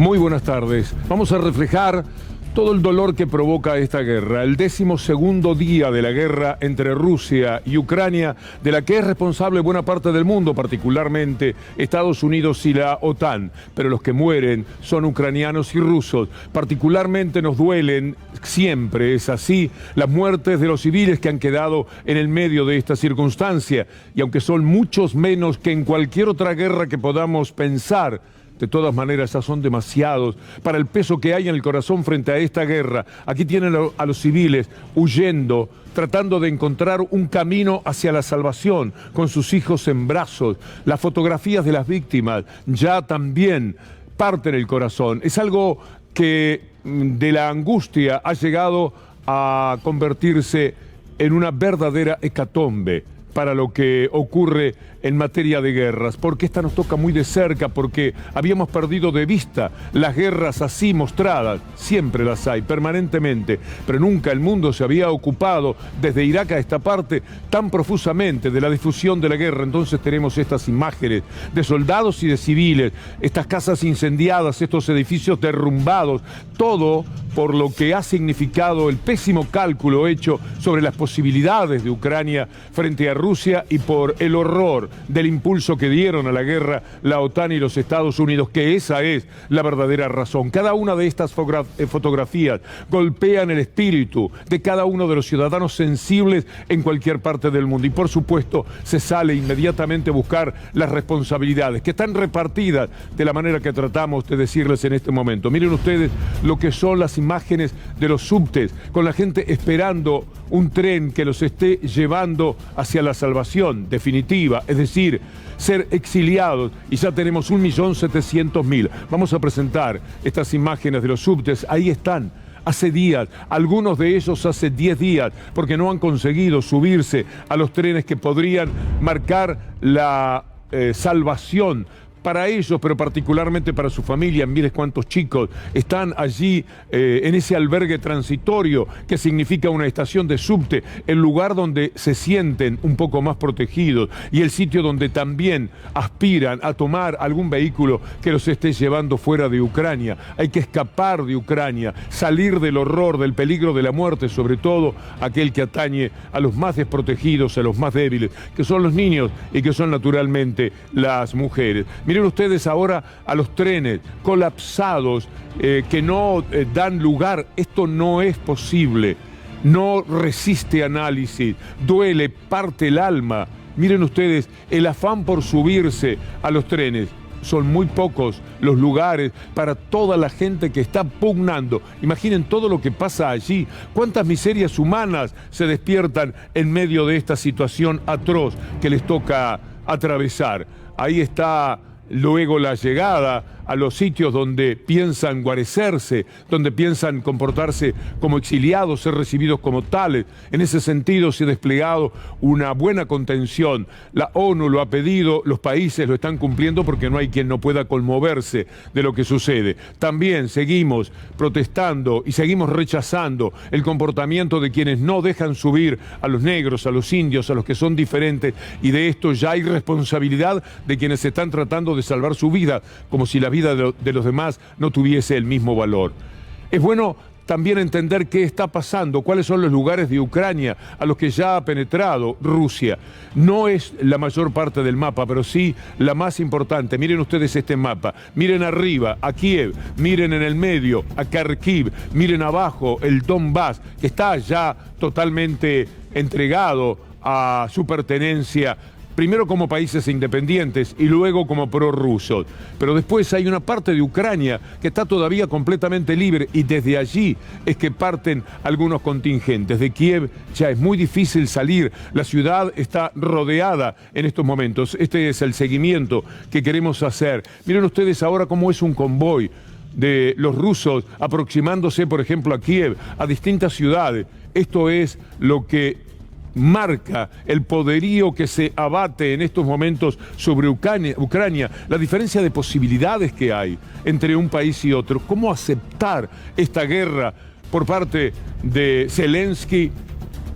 Muy buenas tardes. Vamos a reflejar todo el dolor que provoca esta guerra, el 12º día de la guerra entre Rusia y Ucrania, de la que es responsable buena parte del mundo, particularmente Estados Unidos y la OTAN. Pero los que mueren son ucranianos y rusos. Particularmente nos duelen, siempre es así, las muertes de los civiles que han quedado en el medio de esta circunstancia. Y aunque son muchos menos que en cualquier otra guerra que podamos pensar, de todas maneras, ya son demasiados para el peso que hay en el corazón frente a esta guerra. Aquí tienen a los civiles huyendo, tratando de encontrar un camino hacia la salvación, con sus hijos en brazos. Las fotografías de las víctimas ya también parten el corazón. Es algo que de la angustia ha llegado a convertirse en una verdadera hecatombe para lo que ocurre en materia de guerras, porque esta nos toca muy de cerca, porque habíamos perdido de vista las guerras así mostradas. Siempre las hay, permanentemente, pero nunca el mundo se había ocupado, desde Irak a esta parte, tan profusamente de la difusión de la guerra. Entonces tenemos estas imágenes de soldados y de civiles, estas casas incendiadas, estos edificios derrumbados, todo por lo que ha significado el pésimo cálculo hecho sobre las posibilidades de Ucrania frente a Rusia y por el horror del impulso que dieron a la guerra la OTAN y los Estados Unidos, que esa es la verdadera razón. Cada una de estas fotografías golpean el espíritu de cada uno de los ciudadanos sensibles en cualquier parte del mundo. Y por supuesto se sale inmediatamente a buscar las responsabilidades, que están repartidas de la manera que tratamos de decirles en este momento. Miren ustedes lo que son las imágenes de los subtes, con la gente esperando un tren que los esté llevando hacia la salvación definitiva, es decir, ser exiliados, y ya tenemos 1.700.000. Vamos a presentar estas imágenes de los subtes. Ahí están, hace días, algunos de ellos hace 10 días, porque no han conseguido subirse a los trenes que podrían marcar la salvación para ellos, pero particularmente para su familia. Miren cuántos chicos están allí en ese albergue transitorio que significa una estación de subte, el lugar donde se sienten un poco más protegidos y el sitio donde también aspiran a tomar algún vehículo que los esté llevando fuera de Ucrania. Hay que escapar de Ucrania, salir del horror, del peligro de la muerte, sobre todo aquel que atañe a los más desprotegidos, a los más débiles, que son los niños y que son naturalmente las mujeres. Miren ustedes ahora a los trenes colapsados que no dan lugar. Esto no es posible, no resiste análisis, duele, parte el alma. Miren ustedes el afán por subirse a los trenes. Son muy pocos los lugares para toda la gente que está pugnando. Imaginen todo lo que pasa allí, cuántas miserias humanas se despiertan en medio de esta situación atroz que les toca atravesar. Ahí está luego la llegada a los sitios donde piensan guarecerse, donde piensan comportarse como exiliados, ser recibidos como tales. En ese sentido se ha desplegado una buena contención. La ONU lo ha pedido, los países lo están cumpliendo porque no hay quien no pueda conmoverse de lo que sucede. También seguimos protestando y seguimos rechazando el comportamiento de quienes no dejan subir a los negros, a los indios, a los que son diferentes, y de esto ya hay responsabilidad de quienes están tratando de salvar su vida, como si la vida de los demás no tuviese el mismo valor. Es bueno también entender qué está pasando, cuáles son los lugares de Ucrania a los que ya ha penetrado Rusia. No es la mayor parte del mapa, pero sí la más importante. Miren ustedes este mapa, miren arriba a Kiev, miren en el medio a Kharkiv, miren abajo el Donbass, que está ya totalmente entregado a su pertenencia, primero como países independientes y luego como prorrusos. Pero después hay una parte de Ucrania que está todavía completamente libre, y desde allí es que parten algunos contingentes. De Kiev ya es muy difícil salir, la ciudad está rodeada en estos momentos. Este es el seguimiento que queremos hacer. Miren ustedes ahora cómo es un convoy de los rusos aproximándose, por ejemplo, a Kiev, a distintas ciudades. Esto es lo que marca el poderío que se abate en estos momentos sobre Ucrania, la diferencia de posibilidades que hay entre un país y otro. ¿Cómo aceptar esta guerra por parte de Zelensky,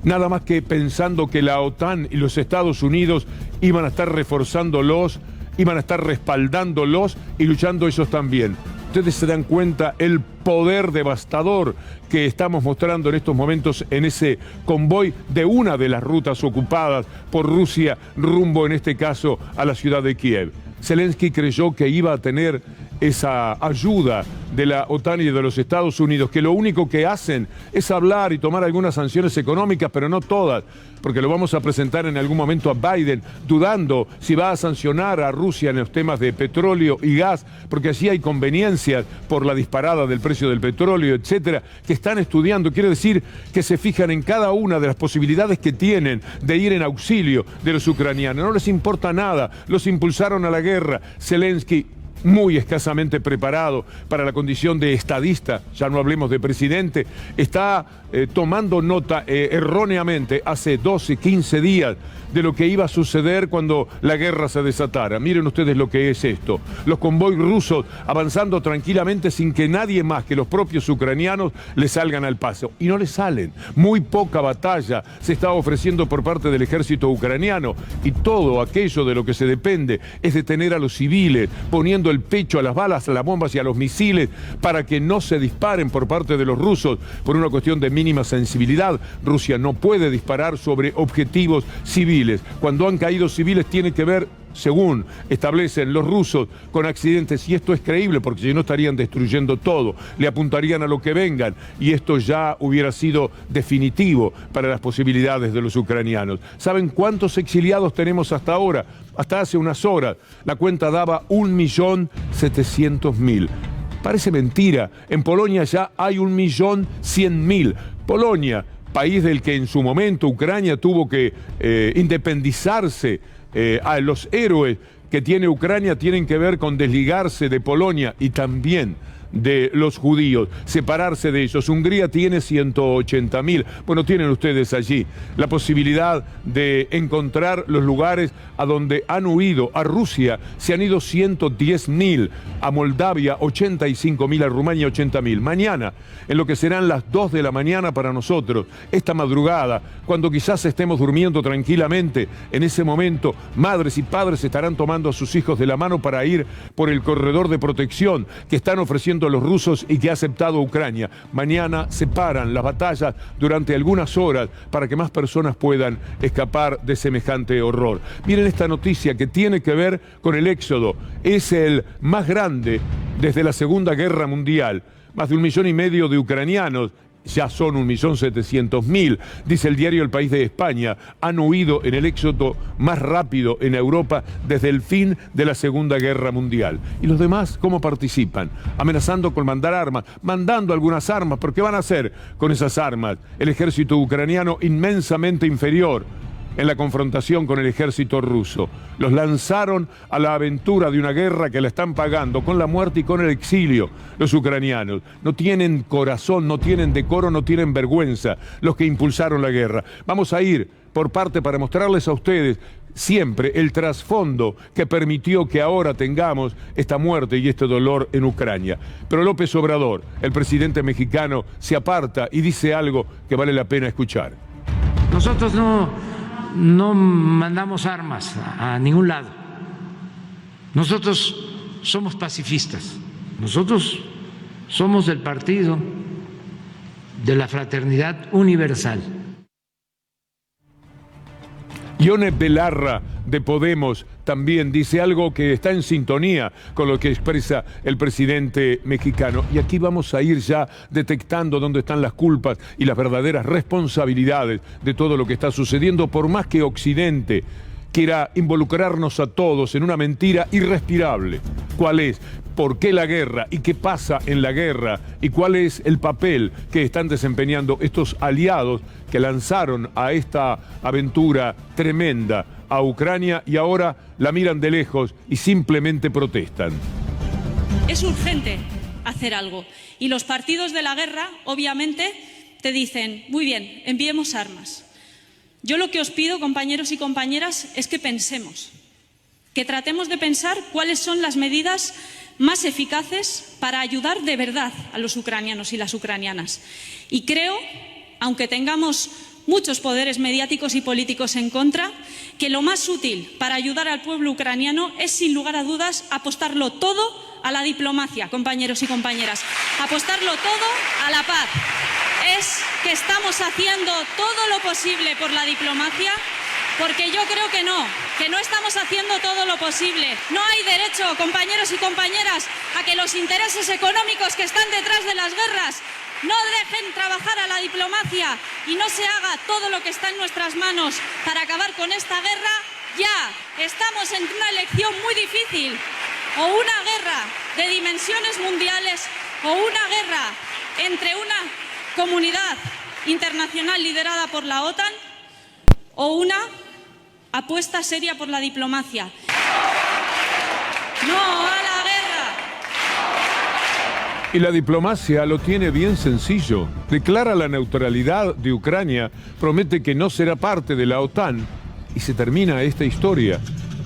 nada más que pensando que la OTAN y los Estados Unidos iban a estar reforzándolos, iban a estar respaldándolos y luchando ellos también? Ustedes se dan cuenta el poder devastador que estamos mostrando en estos momentos en ese convoy de una de las rutas ocupadas por Rusia rumbo, en este caso, a la ciudad de Kiev. Zelensky creyó que iba a tener esa ayuda de la OTAN y de los Estados Unidos, que lo único que hacen es hablar y tomar algunas sanciones económicas, pero no todas, porque lo vamos a presentar en algún momento a Biden, dudando si va a sancionar a Rusia en los temas de petróleo y gas, porque allí hay conveniencias por la disparada del precio del petróleo, etcétera, que están estudiando. Quiere decir que se fijan en cada una de las posibilidades que tienen de ir en auxilio de los ucranianos. No les importa nada, los impulsaron a la guerra. Zelensky, muy escasamente preparado para la condición de estadista, ya no hablemos de presidente, está tomando nota erróneamente hace 12, 15 días de lo que iba a suceder cuando la guerra se desatara. Miren ustedes lo que es esto. Los convoys rusos avanzando tranquilamente sin que nadie más que los propios ucranianos les salgan al paso. Y no les salen. Muy poca batalla se está ofreciendo por parte del ejército ucraniano, y todo aquello de lo que se depende es detener a los civiles, poniendo el pecho a las balas, a las bombas y a los misiles para que no se disparen por parte de los rusos por una cuestión de mínima sensibilidad. Rusia no puede disparar sobre objetivos civiles. Cuando han caído civiles tiene que ver, según establecen los rusos, con accidentes, y esto es creíble porque si no estarían destruyendo todo, le apuntarían a lo que vengan, y esto ya hubiera sido definitivo para las posibilidades de los ucranianos. ¿Saben cuántos exiliados tenemos hasta ahora? Hasta hace unas horas la cuenta daba 1.700.000. Parece mentira. En Polonia ya hay 1.100.000. Polonia, país del que en su momento Ucrania tuvo que independizarse. A los héroes que tiene Ucrania tienen que ver con desligarse de Polonia y también de los judíos, separarse de ellos. Hungría tiene 180.000. Bueno, tienen ustedes allí la posibilidad de encontrar los lugares a donde han huido. A Rusia se han ido 110.000, a Moldavia 85.000, a Rumania 80.000. Mañana, en lo que serán las 2 de la mañana para nosotros, esta madrugada, cuando quizás estemos durmiendo tranquilamente, en ese momento madres y padres estarán tomando a sus hijos de la mano para ir por el corredor de protección que están ofreciendo los rusos y que ha aceptado Ucrania. Mañana se paran las batallas durante algunas horas para que más personas puedan escapar de semejante horror. Miren esta noticia que tiene que ver con el éxodo. Es el más grande desde la Segunda Guerra Mundial. Más de 1,5 millones de ucranianos, ya son 1.700.000, dice el diario El País de España, han huido en el éxodo más rápido en Europa desde el fin de la Segunda Guerra Mundial. ¿Y los demás cómo participan? Amenazando con mandar armas, mandando algunas armas, pero ¿qué van a hacer con esas armas? El ejército ucraniano inmensamente inferior en la confrontación con el ejército ruso. Los lanzaron a la aventura de una guerra que la están pagando con la muerte y con el exilio. Los ucranianos no tienen corazón, no tienen decoro, no tienen vergüenza, los que impulsaron la guerra. Vamos a ir por parte para mostrarles a ustedes siempre el trasfondo que permitió que ahora tengamos esta muerte y este dolor en Ucrania. Pero López Obrador, el presidente mexicano, se aparta y dice algo que vale la pena escuchar. Nosotros no mandamos armas a ningún lado. Nosotros somos pacifistas. Nosotros somos del partido de la Fraternidad Universal. Ione Belarra de Podemos también dice algo que está en sintonía con lo que expresa el presidente mexicano. Y aquí vamos a ir ya detectando dónde están las culpas y las verdaderas responsabilidades de todo lo que está sucediendo, por más que Occidente quiera involucrarnos a todos en una mentira irrespirable. ¿Cuál es? ¿Por qué la guerra? ¿Y qué pasa en la guerra? ¿Y cuál es el papel que están desempeñando estos aliados que lanzaron a esta aventura tremenda a Ucrania y ahora la miran de lejos y simplemente protestan? Es urgente hacer algo. Y los partidos de la guerra, obviamente, te dicen, muy bien, enviemos armas. Yo lo que os pido, compañeros y compañeras, es que pensemos, que tratemos de pensar cuáles son las medidas más eficaces para ayudar de verdad a los ucranianos y las ucranianas. Y creo, aunque tengamos muchos poderes mediáticos y políticos en contra, que lo más útil para ayudar al pueblo ucraniano es, sin lugar a dudas, apostarlo todo a la diplomacia, compañeros y compañeras. Apostarlo todo a la paz. Es que estamos haciendo todo lo posible por la diplomacia, porque yo creo que no estamos haciendo todo lo posible. No hay derecho, compañeros y compañeras, a que los intereses económicos que están detrás de las guerras no dejen trabajar a la diplomacia y no se haga todo lo que está en nuestras manos para acabar con esta guerra. Ya estamos en una elección muy difícil, o una guerra de dimensiones mundiales o una guerra entre una comunidad internacional liderada por la OTAN o una apuesta seria por la diplomacia. ¡No a la guerra! Y la diplomacia lo tiene bien sencillo. Declara la neutralidad de Ucrania, promete que no será parte de la OTAN y se termina esta historia.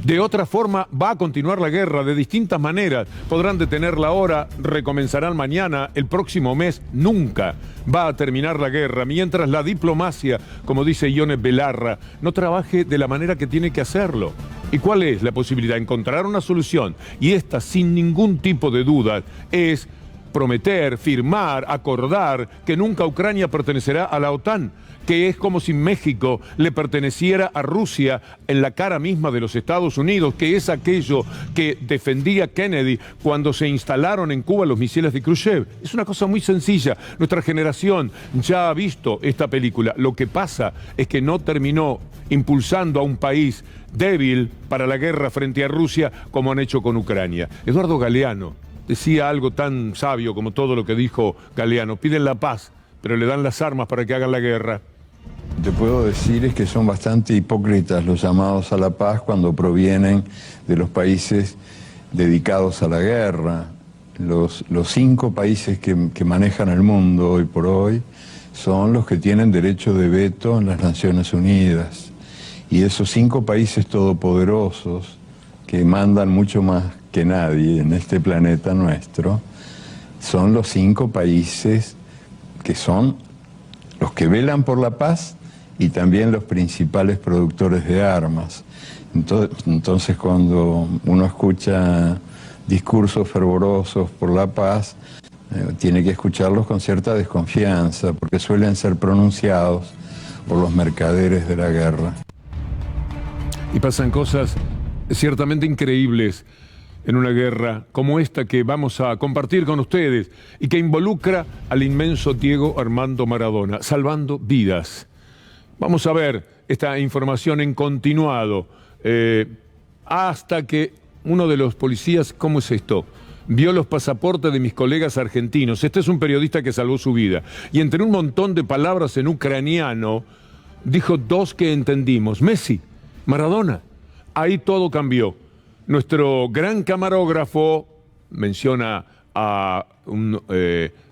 De otra forma, va a continuar la guerra de distintas maneras. Podrán detenerla ahora, recomenzarán mañana, el próximo mes. Nunca va a terminar la guerra mientras la diplomacia, como dice Ione Belarra, no trabaje de la manera que tiene que hacerlo. ¿Y cuál es la posibilidad? Encontrar una solución. Y esta, sin ningún tipo de duda, es prometer, firmar, acordar que nunca Ucrania pertenecerá a la OTAN, que es como si México le perteneciera a Rusia en la cara misma de los Estados Unidos, que es aquello que defendía Kennedy cuando se instalaron en Cuba los misiles de Khrushchev. Es una cosa muy sencilla. Nuestra generación ya ha visto esta película. Lo que pasa es que no terminó impulsando a un país débil para la guerra frente a Rusia como han hecho con Ucrania. Eduardo Galeano decía algo tan sabio como todo lo que dijo Galeano. Piden la paz, pero le dan las armas para que hagan la guerra. Te puedo decir es que son bastante hipócritas los llamados a la paz cuando provienen de los países dedicados a la guerra. Los 5 países que manejan el mundo hoy por hoy son los que tienen derecho de veto en las Naciones Unidas. Y esos 5 países todopoderosos que mandan mucho más que nadie en este planeta nuestro, son los 5 países que son los que velan por la paz y también los principales productores de armas. Entonces cuando uno escucha discursos fervorosos por la paz, tiene que escucharlos con cierta desconfianza, porque suelen ser pronunciados por los mercaderes de la guerra. Y pasan cosas ciertamente increíbles en una guerra como esta que vamos a compartir con ustedes y que involucra al inmenso Diego Armando Maradona, salvando vidas. Vamos a ver esta información en continuado hasta que uno de los policías, ¿cómo es esto?, vio los pasaportes de mis colegas argentinos. Este es un periodista que salvó su vida. Y entre un montón de palabras en ucraniano, dijo 2 que entendimos. Messi, Maradona. Ahí todo cambió. Nuestro gran camarógrafo menciona a un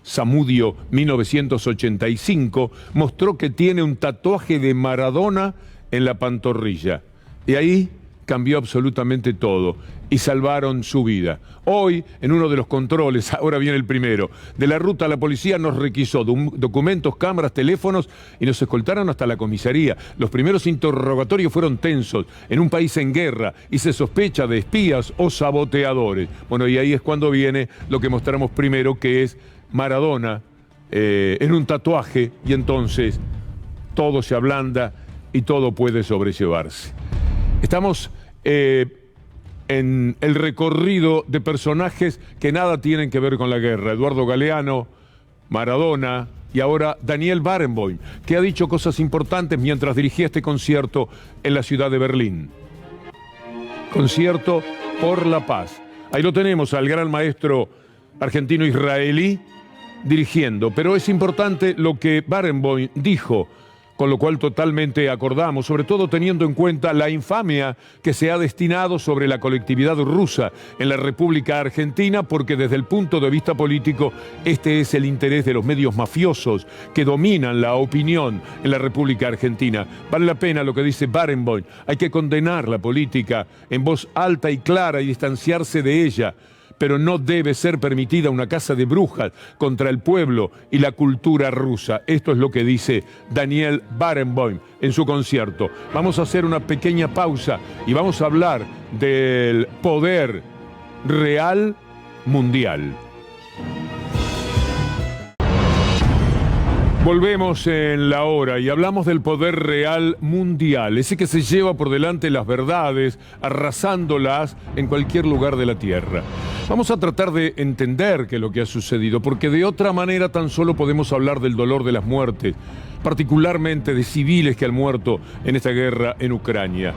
Samudio 1985, mostró que tiene un tatuaje de Maradona en la pantorrilla. Y ahí cambió absolutamente todo y salvaron su vida. Hoy, en uno de los controles, ahora viene el primero, de la ruta, la policía nos requisó documentos, cámaras, teléfonos y nos escoltaron hasta la comisaría. Los primeros interrogatorios fueron tensos en un país en guerra y se sospecha de espías o saboteadores. Bueno, y ahí es cuando viene lo que mostramos primero, que es Maradona en un tatuaje, y entonces todo se ablanda y todo puede sobrellevarse. Estamos en el recorrido de personajes que nada tienen que ver con la guerra. Eduardo Galeano, Maradona y ahora Daniel Barenboim, que ha dicho cosas importantes mientras dirigía este concierto en la ciudad de Berlín. Concierto por la paz. Ahí lo tenemos al gran maestro argentino-israelí dirigiendo, pero es importante lo que Barenboim dijo, con lo cual totalmente acordamos, sobre todo teniendo en cuenta la infamia que se ha destinado sobre la colectividad rusa en la República Argentina, porque desde el punto de vista político este es el interés de los medios mafiosos que dominan la opinión en la República Argentina. Vale la pena lo que dice Barenboim, hay que condenar la política en voz alta y clara y distanciarse de ella, pero no debe ser permitida una caza de brujas contra el pueblo y la cultura rusa. Esto es lo que dice Daniel Barenboim en su concierto. Vamos a hacer una pequeña pausa y vamos a hablar del poder real mundial. Volvemos en la hora y hablamos del poder real mundial, ese que se lleva por delante las verdades, arrasándolas en cualquier lugar de la Tierra. Vamos a tratar de entender qué es lo que ha sucedido, porque de otra manera tan solo podemos hablar del dolor de las muertes, particularmente de civiles que han muerto en esta guerra en Ucrania.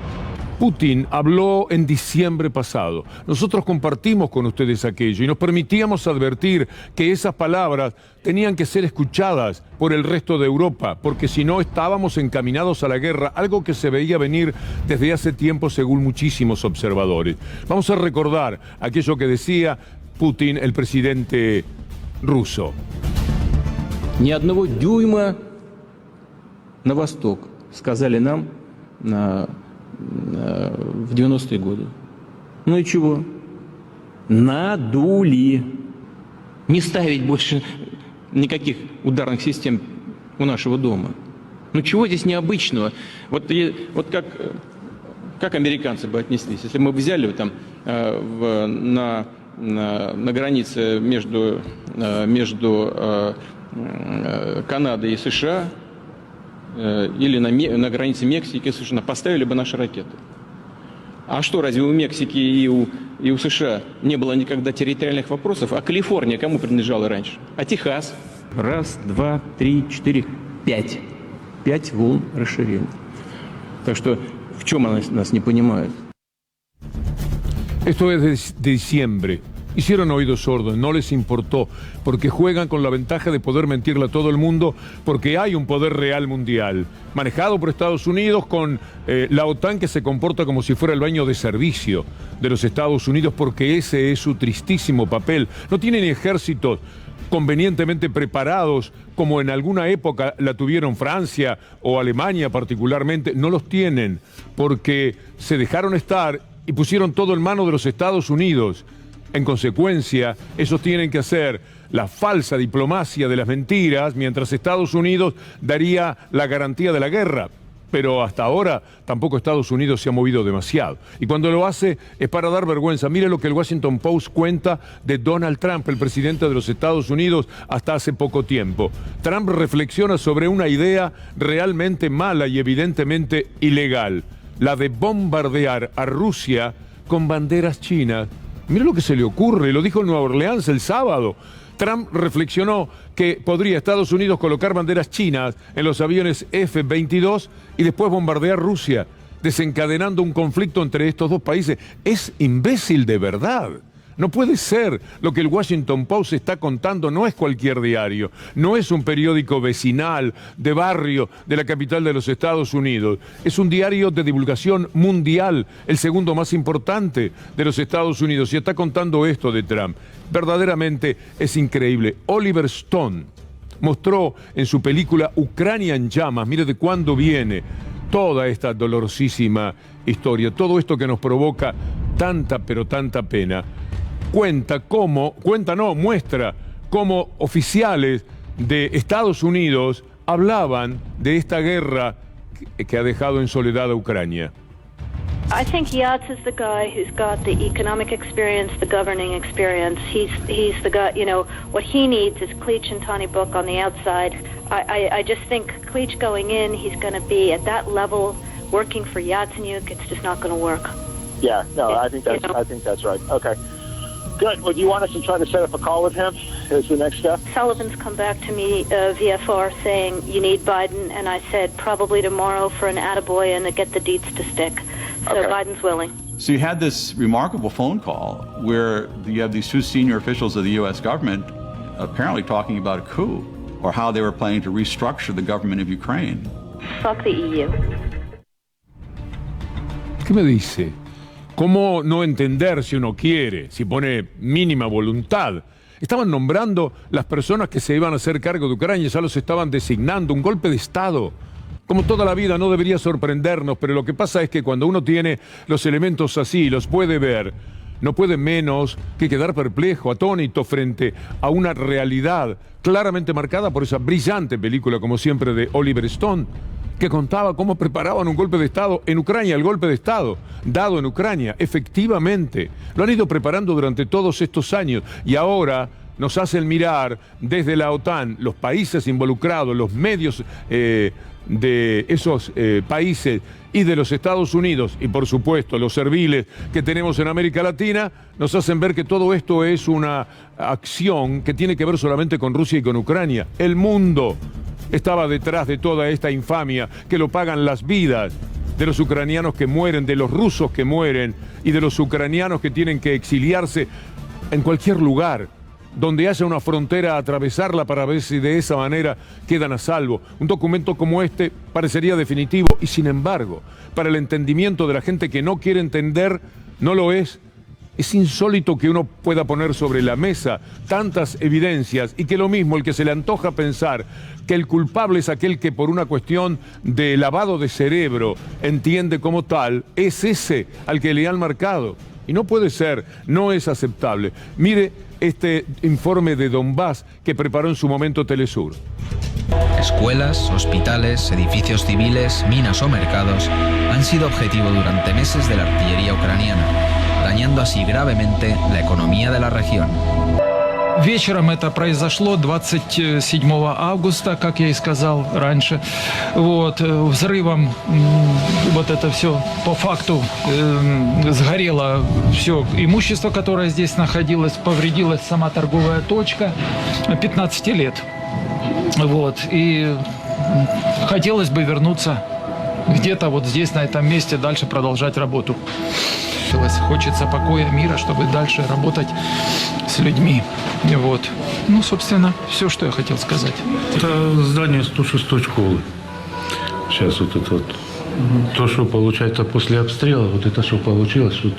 Putin habló en diciembre pasado. Nosotros compartimos con ustedes aquello y nos permitíamos advertir que esas palabras tenían que ser escuchadas por el resto de Europa, porque si no estábamos encaminados a la guerra, algo que se veía venir desde hace tiempo según muchísimos observadores. Vamos a recordar aquello que decía Putin, el presidente ruso. Ни одного дюйма на восток, сказали нам в 90-е годы. Ну и чего? Надули. Не ставить больше никаких ударных систем у нашего дома. Ну чего здесь необычного? Вот как американцы бы отнеслись, если мы взяли там на границе между Канадой и США или на границе Мексики и США, поставили бы наши ракеты. А что, разве у Мексики и у США не было никогда территориальных вопросов? А Калифорния кому принадлежала раньше? А Техас? Раз, два, три, четыре, пять. 5 волн расширения. Так что в чем они нас не понимают? Esto es de diciembre. Hicieron oídos sordos, no les importó, porque juegan con la ventaja de poder mentirle a todo el mundo, porque hay un poder real mundial, manejado por Estados Unidos con la OTAN que se comporta como si fuera el baño de servicio de los Estados Unidos, porque ese es su tristísimo papel. No tienen ejércitos convenientemente preparados como en alguna época la tuvieron Francia o Alemania particularmente. No los tienen, porque se dejaron estar y pusieron todo en manos de los Estados Unidos. En consecuencia, ellos tienen que hacer la falsa diplomacia de las mentiras, mientras Estados Unidos daría la garantía de la guerra. Pero hasta ahora tampoco Estados Unidos se ha movido demasiado. Y cuando lo hace es para dar vergüenza. Mire lo que el Washington Post cuenta de Donald Trump, el presidente de los Estados Unidos, hasta hace poco tiempo. Trump reflexiona sobre una idea realmente mala y evidentemente ilegal, la de bombardear a Rusia con banderas chinas. Mire lo que se le ocurre, lo dijo en Nueva Orleans el sábado. Trump reflexionó que podría Estados Unidos colocar banderas chinas en los aviones F-22 y después bombardear Rusia, desencadenando un conflicto entre estos dos países. Es imbécil de verdad. No puede ser. Lo que el Washington Post está contando no es cualquier diario, no es un periódico vecinal, de barrio, de la capital de los Estados Unidos. Es un diario de divulgación mundial, el segundo más importante de los Estados Unidos, y está contando esto de Trump. Verdaderamente es increíble. Oliver Stone mostró en su película Ucrania en llamas, mire de cuándo viene toda esta dolorosísima historia, todo esto que nos provoca tanta, pero tanta pena. Muestra cómo oficiales de Estados Unidos hablaban de esta guerra que ha dejado en soledad a Ucrania. I think Yats is the guy who's got the economic experience, the governing experience. He's the guy, you know, what he needs is Klitsch and Tony Book on the outside. I just think Klitsch going in, he's going to be at that level working for Yatsenyuk. It's just not going to work. Yeah, no, I think that's right. Okay. Good. Well, do you want us to try to set up a call with him as the next step? Sullivan's come back to me, VFR, saying you need Biden, and I said probably tomorrow for an attaboy and to get the deets to stick. So okay. Biden's willing. So you had this remarkable phone call where you have these two senior officials of the U.S. government apparently talking about a coup or how they were planning to restructure the government of Ukraine. Fuck the EU. ¿Qué me dice? ¿Cómo no entender si uno quiere, si pone mínima voluntad? Estaban nombrando las personas que se iban a hacer cargo de Ucrania, ya los estaban designando, un golpe de Estado. Como toda la vida no debería sorprendernos, pero lo que pasa es que cuando uno tiene los elementos así, los puede ver, no puede menos que quedar perplejo, atónito frente a una realidad claramente marcada por esa brillante película, como siempre, de Oliver Stone. que contaba cómo preparaban un golpe de Estado en Ucrania, el golpe de Estado dado en Ucrania. Efectivamente, lo han ido preparando durante todos estos años y ahora nos hacen mirar desde la OTAN, los países involucrados, los medios de esos países y de los Estados Unidos y por supuesto los serviles que tenemos en América Latina, nos hacen ver que todo esto es una acción que tiene que ver solamente con Rusia y con Ucrania. El mundo estaba detrás de toda esta infamia que lo pagan las vidas de los ucranianos que mueren, de los rusos que mueren y de los ucranianos que tienen que exiliarse en cualquier lugar donde haya una frontera, atravesarla para ver si de esa manera quedan a salvo. Un documento como este parecería definitivo y sin embargo, para el entendimiento de la gente que no quiere entender, no lo es. Es insólito que uno pueda poner sobre la mesa tantas evidencias y que lo mismo, el que se le antoja pensar que el culpable es aquel que por una cuestión de lavado de cerebro entiende como tal, es ese al que le han marcado. Y no puede ser, no es aceptable. Mire este informe de Donbass que preparó en su momento Telesur. Escuelas, hospitales, edificios civiles, minas o mercados han sido objetivo durante meses de la artillería ucraniana, dañando así gravemente la economía de la región. Вечером это произошло 27 августа, как я и сказал раньше. Взрывом вот это все по факту сгорело все имущество, которое здесь находилось, повредилась сама торговая точка 15 лет. И хотелось бы вернуться где-то вот здесь, на этом месте, дальше продолжать работу. Хочется покоя, мира, чтобы дальше работать с людьми. Собственно, все, что я хотел сказать. Это здание 106-й школы. Сейчас вот это вот. То, что получается после обстрела, вот это что получилось, что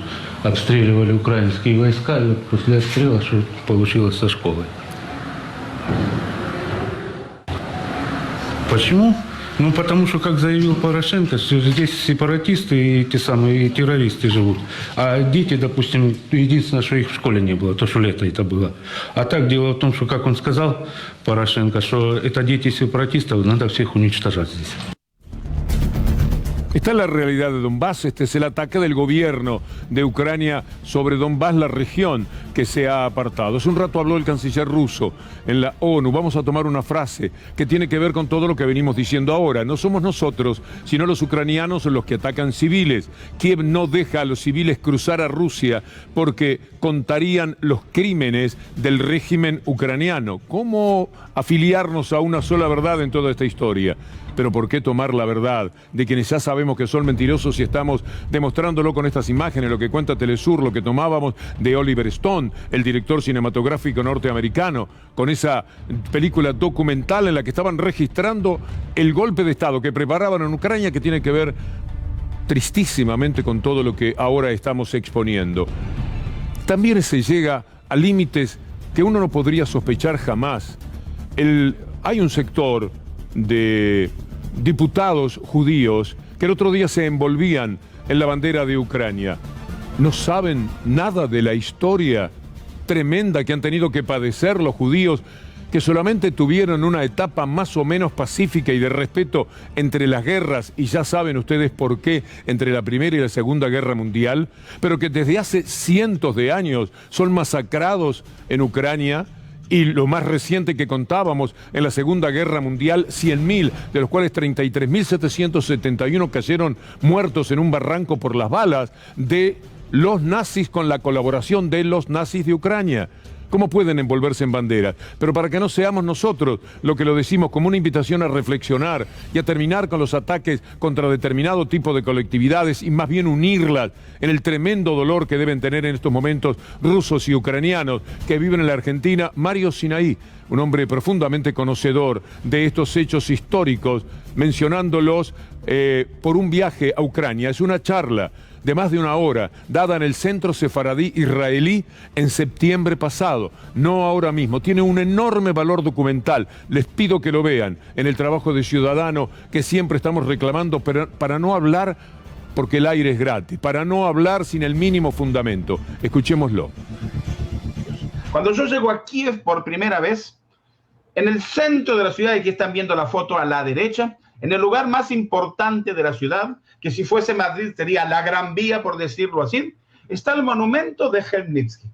обстреливали украинские войска, и вот после обстрела, что получилось со школой. Почему? Потому что, как заявил Порошенко, здесь сепаратисты и те самые террористы живут. А дети, допустим, единственное, что их в школе не было, то, что лето это было. А так дело в том, что, как он сказал, Порошенко, что это дети сепаратистов, надо всех уничтожать здесь. Esta es la realidad de Donbass, este es el ataque del gobierno de Ucrania sobre Donbass, la región que se ha apartado. Hace un rato habló el canciller ruso en la ONU. Vamos a tomar una frase que tiene que ver con todo lo que venimos diciendo ahora. No somos nosotros, sino los ucranianos los que atacan civiles. Kiev no deja a los civiles cruzar a Rusia porque contarían los crímenes del régimen ucraniano. ¿Cómo afiliarnos a una sola verdad en toda esta historia? Pero ¿por qué tomar la verdad de quienes ya sabemos que son mentirosos y estamos demostrándolo con estas imágenes, lo que cuenta Telesur, lo que tomábamos de Oliver Stone, el director cinematográfico norteamericano, con esa película documental en la que estaban registrando el golpe de Estado que preparaban en Ucrania, que tiene que ver tristísimamente con todo lo que ahora estamos exponiendo? También se llega a límites que uno no podría sospechar jamás. Hay un sector de diputados judíos que el otro día se envolvían en la bandera de Ucrania. No saben nada de la historia tremenda que han tenido que padecer los judíos, que solamente tuvieron una etapa más o menos pacífica y de respeto entre las guerras, y ya saben ustedes por qué, entre la Primera y la Segunda Guerra Mundial, pero que desde hace cientos de años son masacrados en Ucrania. Y lo más reciente que contábamos, en la Segunda Guerra Mundial, 100.000, de los cuales 33.771 cayeron muertos en un barranco por las balas de los nazis con la colaboración de los nazis de Ucrania. ¿Cómo pueden envolverse en banderas? Pero para que no seamos nosotros lo que lo decimos como una invitación a reflexionar y a terminar con los ataques contra determinado tipo de colectividades y más bien unirlas en el tremendo dolor que deben tener en estos momentos rusos y ucranianos que viven en la Argentina, Mario Sinaí, un hombre profundamente conocedor de estos hechos históricos, mencionándolos por un viaje a Ucrania. Es una charla de más de una hora, dada en el Centro Sefaradí Israelí en septiembre pasado, no ahora mismo. Tiene un enorme valor documental. Les pido que lo vean en el trabajo de ciudadano que siempre estamos reclamando, para no hablar porque el aire es gratis, para no hablar sin el mínimo fundamento. Escuchémoslo. Cuando yo llego a Kiev por primera vez, en el centro de la ciudad, y aquí están viendo la foto a la derecha, en el lugar más importante de la ciudad, que si fuese Madrid sería la Gran Vía, por decirlo así, está el monumento de Khmelnytsky.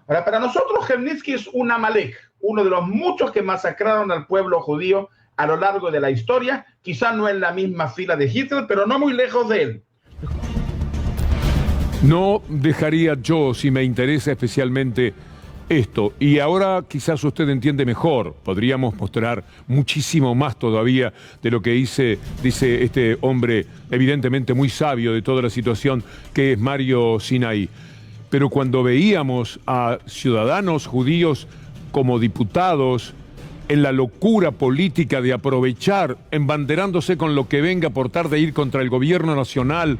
Ahora, para nosotros Khmelnytsky es un Amalek, uno de los muchos que masacraron al pueblo judío a lo largo de la historia, quizá no en la misma fila de Hitler, pero no muy lejos de él. No dejaría yo, si me interesa especialmente esto, y ahora quizás usted entiende mejor, podríamos mostrar muchísimo más todavía de lo que dice este hombre evidentemente muy sabio de toda la situación, que es Mario Sinaí. Pero cuando veíamos a ciudadanos judíos como diputados en la locura política de aprovechar, embanderándose con lo que venga por tratar de ir contra el gobierno nacional,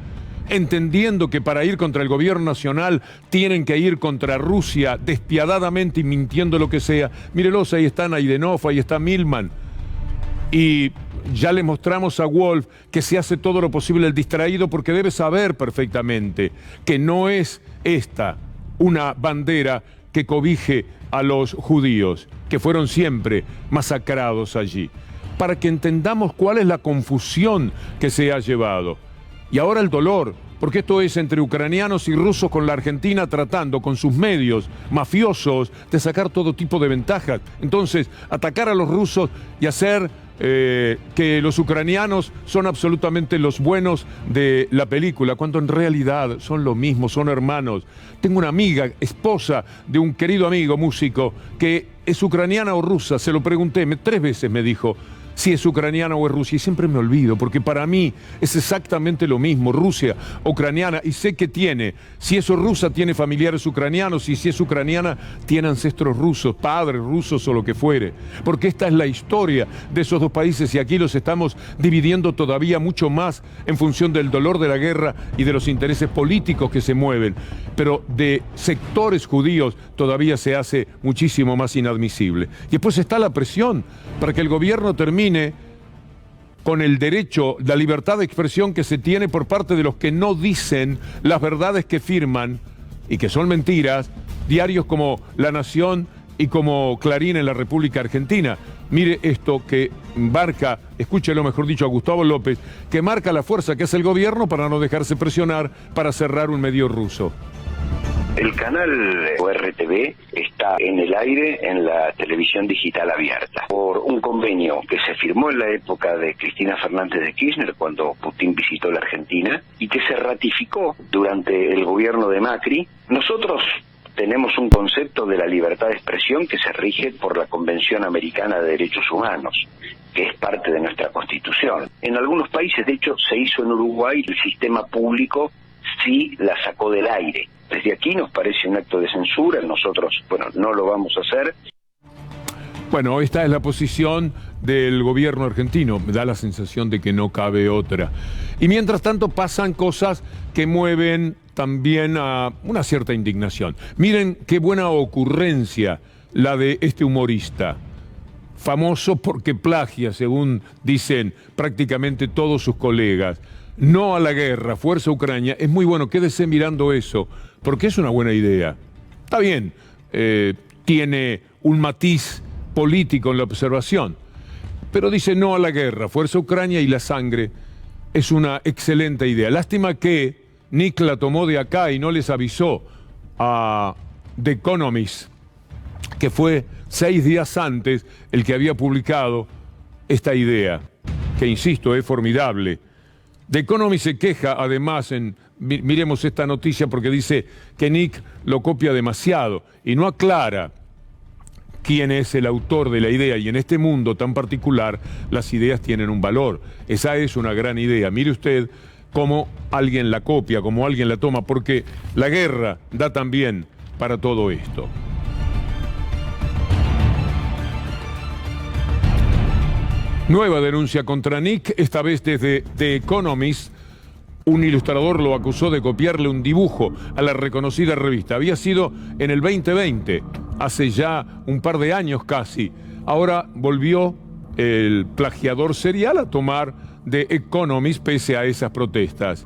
entendiendo que para ir contra el gobierno nacional tienen que ir contra Rusia despiadadamente y mintiendo lo que sea. Mírelos, ahí está Naidenov, ahí está Milman. Y ya le mostramos a Wolf que se hace todo lo posible el distraído, porque debe saber perfectamente que no es esta una bandera que cobije a los judíos, que fueron siempre masacrados allí. Para que entendamos cuál es la confusión que se ha llevado. Y ahora el dolor, porque esto es entre ucranianos y rusos con la Argentina tratando con sus medios mafiosos de sacar todo tipo de ventajas. Entonces, atacar a los rusos y hacer que los ucranianos son absolutamente los buenos de la película, cuando en realidad son lo mismo, son hermanos. Tengo una amiga, esposa de un querido amigo músico, que es ucraniana o rusa, se lo pregunté, 3 veces me dijo si es ucraniana o es rusa, y siempre me olvido, porque para mí es exactamente lo mismo, Rusia, ucraniana, y sé que tiene, si es rusa tiene familiares ucranianos, y si es ucraniana tiene ancestros rusos, padres rusos o lo que fuere, porque esta es la historia de esos dos países, y aquí los estamos dividiendo todavía mucho más en función del dolor de la guerra y de los intereses políticos que se mueven, pero de sectores judíos todavía se hace muchísimo más inadmisible. Y después está la presión para que el gobierno termine con el derecho, la libertad de expresión que se tiene por parte de los que no dicen las verdades que firman y que son mentiras, diarios como La Nación y como Clarín en la República Argentina. Mire esto que marca, escúchelo mejor dicho a Gustavo López, que marca la fuerza que hace el gobierno para no dejarse presionar para cerrar un medio ruso. El canal RTV está en el aire en la televisión digital abierta por un convenio que se firmó en la época de Cristina Fernández de Kirchner, cuando Putin visitó la Argentina, y que se ratificó durante el gobierno de Macri. Nosotros tenemos un concepto de la libertad de expresión que se rige por la Convención Americana de Derechos Humanos, que es parte de nuestra Constitución. En algunos países, de hecho, se hizo en Uruguay, el sistema público sí la sacó del aire. Desde aquí nos parece un acto de censura, nosotros, no lo vamos a hacer. Bueno, esta es la posición del gobierno argentino, me da la sensación de que no cabe otra. Y mientras tanto pasan cosas que mueven también a una cierta indignación. Miren qué buena ocurrencia la de este humorista, famoso porque plagia, según dicen prácticamente todos sus colegas. No a la guerra, fuerza Ucrania. Es muy bueno, quédese mirando eso, porque es una buena idea. Está bien, tiene un matiz político en la observación, pero dice no a la guerra, fuerza Ucrania y la sangre. Es una excelente idea. Lástima que Nick la tomó de acá y no les avisó a The Economist, que fue 6 días antes el que había publicado esta idea, que insisto, es formidable. The Economist se queja, además, miremos esta noticia porque dice que Nick lo copia demasiado y no aclara quién es el autor de la idea, y en este mundo tan particular las ideas tienen un valor. Esa es una gran idea. Mire usted cómo alguien la copia, cómo alguien la toma, porque la guerra da también para todo esto. Nueva denuncia contra Nick, esta vez desde The Economist. Un ilustrador lo acusó de copiarle un dibujo a la reconocida revista. Había sido en el 2020, hace ya un par de años casi. Ahora volvió el plagiador serial a tomar The Economist pese a esas protestas.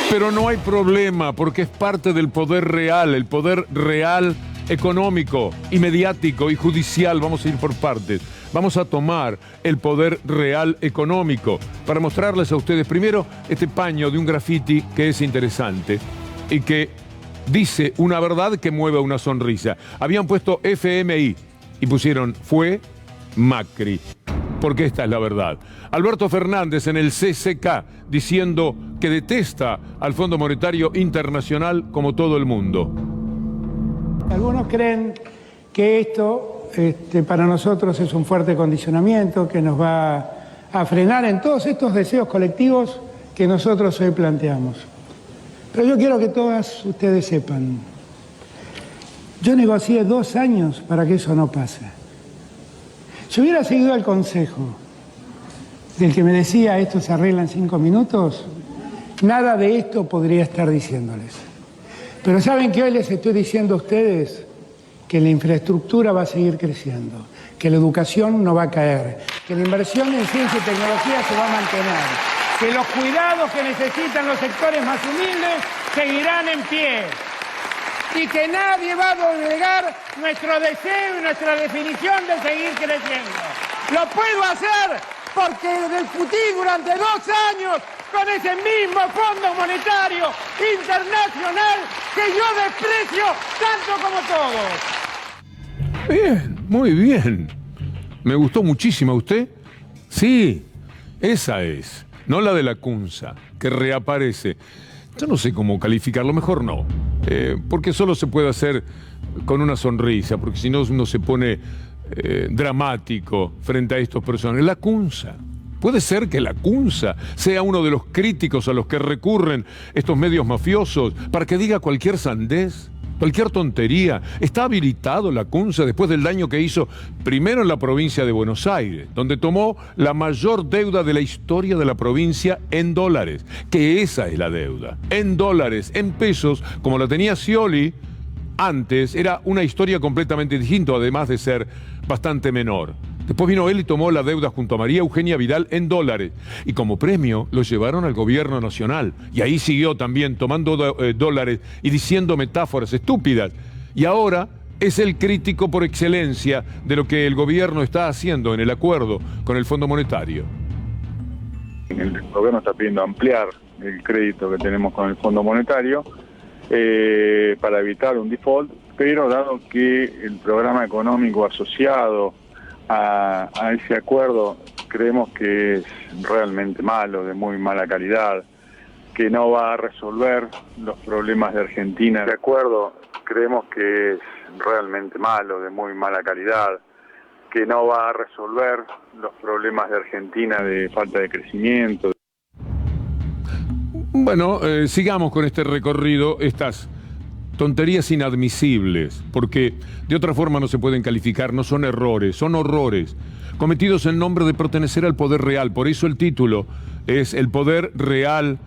Pero no hay problema, porque es parte del poder real, el poder real económico y mediático y judicial. Vamos a ir por partes. Vamos a tomar el poder real económico para mostrarles a ustedes primero este paño de un graffiti que es interesante y que dice una verdad que mueve una sonrisa. Habían puesto FMI y pusieron fue Macri, porque esta es la verdad. Alberto Fernández en el CCK diciendo que detesta al Fondo Monetario Internacional como todo el mundo. Algunos creen que esto para nosotros es un fuerte condicionamiento que nos va a frenar en todos estos deseos colectivos que nosotros hoy planteamos. Pero yo quiero que todas ustedes sepan, yo negocié 2 años para que eso no pase. Si hubiera seguido el consejo del que me decía esto se arregla en 5 minutos, nada de esto podría estar diciéndoles. Pero ¿saben qué hoy les estoy diciendo a ustedes? Que la infraestructura va a seguir creciendo, que la educación no va a caer, que la inversión en ciencia y tecnología se va a mantener, que los cuidados que necesitan los sectores más humildes seguirán en pie y que nadie va a doblegar nuestro deseo y nuestra definición de seguir creciendo. Lo puedo hacer porque discutí durante 2 años con ese mismo Fondo Monetario Internacional que yo desprecio tanto como todos. Bien, muy bien. Me gustó muchísimo. ¿A usted? Sí, esa es. No la de la Cunza, que reaparece. Yo no sé cómo calificarlo, mejor no. Porque solo se puede hacer con una sonrisa, porque si no uno se pone dramático frente a estos personajes. La Cunza. ¿Puede ser que la Cunza sea uno de los críticos a los que recurren estos medios mafiosos para que diga cualquier sandez? Cualquier tontería. Está habilitado la Cunza después del daño que hizo primero en la provincia de Buenos Aires, donde tomó la mayor deuda de la historia de la provincia en dólares, que esa es la deuda, en dólares, en pesos, como la tenía Scioli antes, era una historia completamente distinta, además de ser bastante menor. Después vino él y tomó la deuda junto a María Eugenia Vidal en dólares. Y como premio lo llevaron al gobierno nacional. Y ahí siguió también tomando dólares y diciendo metáforas estúpidas. Y ahora es el crítico por excelencia de lo que el gobierno está haciendo en el acuerdo con el Fondo Monetario. El gobierno está pidiendo ampliar el crédito que tenemos con el Fondo Monetario para evitar un default, pero dado que el programa económico asociado a ese acuerdo creemos que es realmente malo, de muy mala calidad, que no va a resolver los problemas de Argentina. De acuerdo, creemos que es realmente malo, de muy mala calidad, que no va a resolver los problemas de Argentina de falta de crecimiento. Bueno, sigamos con este recorrido, estas tonterías inadmisibles, porque de otra forma no se pueden calificar, no son errores, son horrores, cometidos en nombre de pertenecer al poder real. Por eso el título es el poder real,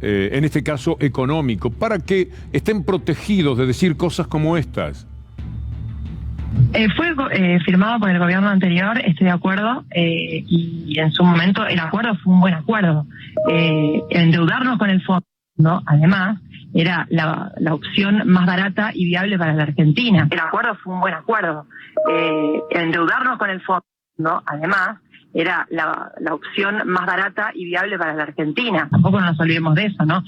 en este caso económico, para que estén protegidos de decir cosas como estas. Fue firmado por el gobierno anterior, estoy de acuerdo, y en su momento el acuerdo fue un buen acuerdo. Endeudarnos con el fondo, ¿no? Además, era la opción más barata y viable para la Argentina. El acuerdo fue un buen acuerdo. Endeudarnos con el fondo, ¿no? Además, era la opción más barata y viable para la Argentina. Tampoco nos olvidemos de eso, ¿no?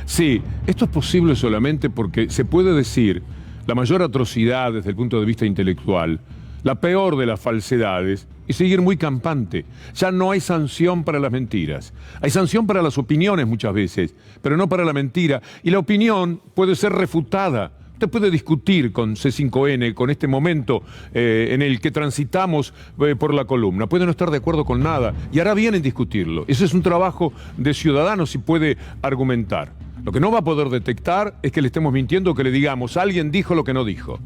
Sí, esto es posible solamente porque se puede decir la mayor atrocidad desde el punto de vista intelectual, la peor de las falsedades, y seguir muy campante. Ya no hay sanción para las mentiras. Hay sanción para las opiniones muchas veces, pero no para la mentira. Y la opinión puede ser refutada. Usted puede discutir con C5N, con este momento en el que transitamos por la columna. Puede no estar de acuerdo con nada y hará bien en discutirlo. Ese es un trabajo de ciudadano si puede argumentar. Lo que no va a poder detectar es que le estemos mintiendo o que le digamos alguien dijo lo que no dijo.